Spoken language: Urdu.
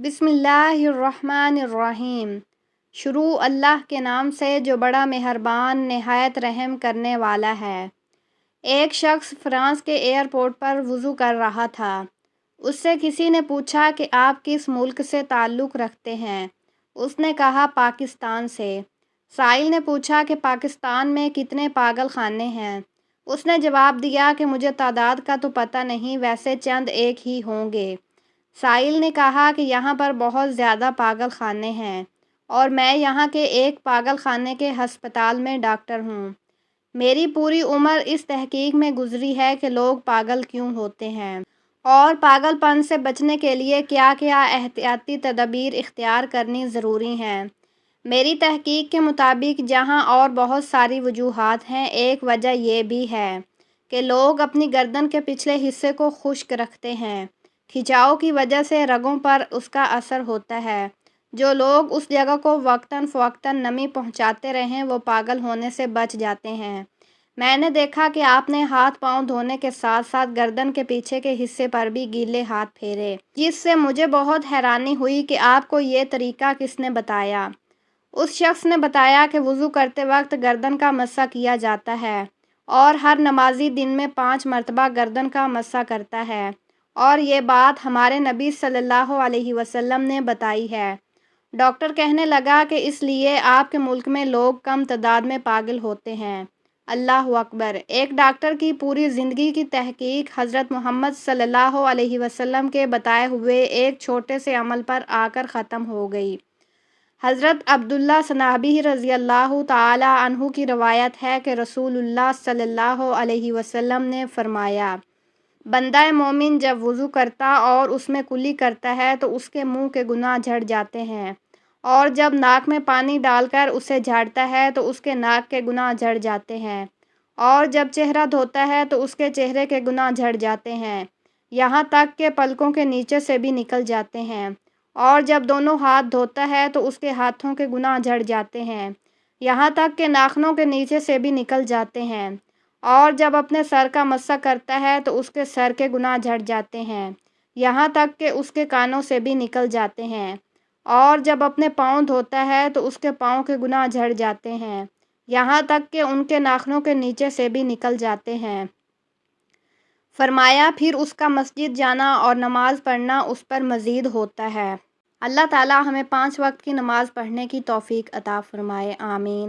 بسم اللہ الرحمن الرحیم۔ شروع اللہ کے نام سے جو بڑا مہربان نہایت رحم کرنے والا ہے۔ ایک شخص فرانس کے ایئرپورٹ پر وضو کر رہا تھا۔ اس سے کسی نے پوچھا کہ آپ کس ملک سے تعلق رکھتے ہیں؟ اس نے کہا پاکستان سے۔ سائل نے پوچھا کہ پاکستان میں کتنے پاگل خانے ہیں؟ اس نے جواب دیا کہ مجھے تعداد کا تو پتہ نہیں، ویسے چند ایک ہی ہوں گے۔ سائل نے کہا کہ یہاں پر بہت زیادہ پاگل خانے ہیں اور میں یہاں کے ایک پاگل خانے کے ہسپتال میں ڈاکٹر ہوں۔ میری پوری عمر اس تحقیق میں گزری ہے کہ لوگ پاگل کیوں ہوتے ہیں اور پاگل پن سے بچنے کے لیے کیا کیا احتیاطی تدابیر اختیار کرنی ضروری ہیں۔ میری تحقیق کے مطابق جہاں اور بہت ساری وجوہات ہیں، ایک وجہ یہ بھی ہے کہ لوگ اپنی گردن کے پچھلے حصے کو خشک رکھتے ہیں۔ کھچاؤ کی وجہ سے رگوں پر اس کا اثر ہوتا ہے۔ جو لوگ اس جگہ کو وقتاً فوقتاً نمی پہنچاتے رہیں وہ پاگل ہونے سے بچ جاتے ہیں۔ میں نے دیکھا کہ آپ نے ہاتھ پاؤں دھونے کے ساتھ ساتھ گردن کے پیچھے کے حصے پر بھی گیلے ہاتھ پھیرے، جس سے مجھے بہت حیرانی ہوئی کہ آپ کو یہ طریقہ کس نے بتایا؟ اس شخص نے بتایا کہ وضو کرتے وقت گردن کا مسح کیا جاتا ہے اور ہر نمازی دن میں 5 مرتبہ گردن کا مسح کرتا ہے، اور یہ بات ہمارے نبی صلی اللہ علیہ وسلم نے بتائی ہے۔ ڈاکٹر کہنے لگا کہ اس لیے آپ کے ملک میں لوگ کم تعداد میں پاگل ہوتے ہیں۔ اللہ اکبر۔ ایک ڈاکٹر کی پوری زندگی کی تحقیق حضرت محمد صلی اللہ علیہ وسلم کے بتائے ہوئے ایک چھوٹے سے عمل پر آ کر ختم ہو گئی۔ حضرت عبداللہ صنابی رضی اللہ تعالی عنہ کی روایت ہے کہ رسول اللہ صلی اللہ علیہ وسلم نے فرمایا، بندہ مومن جب وضو کرتا اور اس میں کلی کرتا ہے تو اس کے منہ کے گناہ جھڑ جاتے ہیں، اور جب ناک میں پانی ڈال کر اسے جھاڑتا ہے تو اس کے ناک کے گناہ جھڑ جاتے ہیں، اور جب چہرہ دھوتا ہے تو اس کے چہرے کے گناہ جھڑ جاتے ہیں، یہاں تک کہ پلکوں کے نیچے سے بھی نکل جاتے ہیں، اور جب دونوں ہاتھ دھوتا ہے تو اس کے ہاتھوں کے گناہ جھڑ جاتے ہیں، یہاں تک کہ ناخنوں کے نیچے سے بھی نکل جاتے ہیں، اور جب اپنے سر کا مسح کرتا ہے تو اس کے سر کے گناہ جھڑ جاتے ہیں، یہاں تک کہ اس کے کانوں سے بھی نکل جاتے ہیں، اور جب اپنے پاؤں دھوتا ہے تو اس کے پاؤں کے گناہ جھڑ جاتے ہیں، یہاں تک کہ ان کے ناخنوں کے نیچے سے بھی نکل جاتے ہیں۔ فرمایا پھر اس کا مسجد جانا اور نماز پڑھنا اس پر مزید ہوتا ہے۔ اللہ تعالی ہمیں 5 وقت کی نماز پڑھنے کی توفیق عطا فرمائے، آمین۔